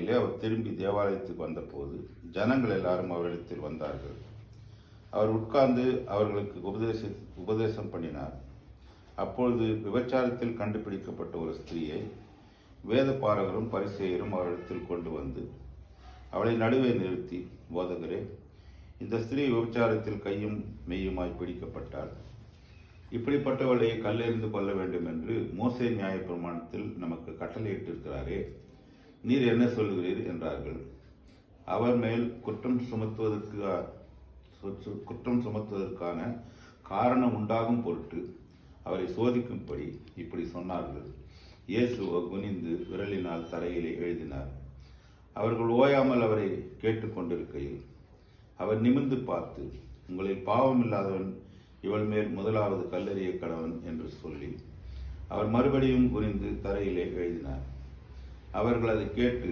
அதிகாலையிலே அவர் திரும்பி தேவாலயத்துக்கு வந்தபோது ஜனங்கள் எல்லாரும் அவரிடத்தில் வந்தார்கள். அவர் உட்கார்ந்து அவர்களுக்கு உபதேசம் பண்ணினார். அப்பொழுது விபச்சாரத்தில் கண்டுபிடிக்கப்பட்ட ஒரு ஸ்திரீயை வேத பாரகரும் பரிசேயரும் அவரிடத்தில் கொண்டு வந்து அவளை நடுவே நிறுத்தி, போதகரே, இந்த ஸ்திரீ விபச்சாரத்தில் கையும் மெய்யுமாய் பிடிக்கப்பட்டாள். இப்படிப்பட்டவளை கல்லெறிந்து கொள்ள வேண்டும் என்று மோசே நியாயப்பிரமாணத்தில் நமக்கு கட்டளையிட்டிருக்கிறாரே, நீர் என்ன சொல்லுகிறீர் என்றார்கள். அவர் மேல் குற்றம் சுமத்துவதற்கான காரணம் உண்டாகும் பொருட்டு அவரை சோதிக்கும்படி இப்படி சொன்னார்கள். இயேசுவோ குனிந்து விரலினால் தரையிலே எழுதினார். அவர்கள் ஓயாமல் அவரை கேட்டுக்கொண்டிருக்கையில் அவர் நிமிர்ந்து பார்த்து, உங்களில் பாவமில்லாதவன் இவள் மேல் முதலாவது கல்லெறிய கடவன் என்று சொல்லி அவர் மறுபடியும் குனிந்து தரையிலே எழுதினார். அவர்கள் அதை கேட்டு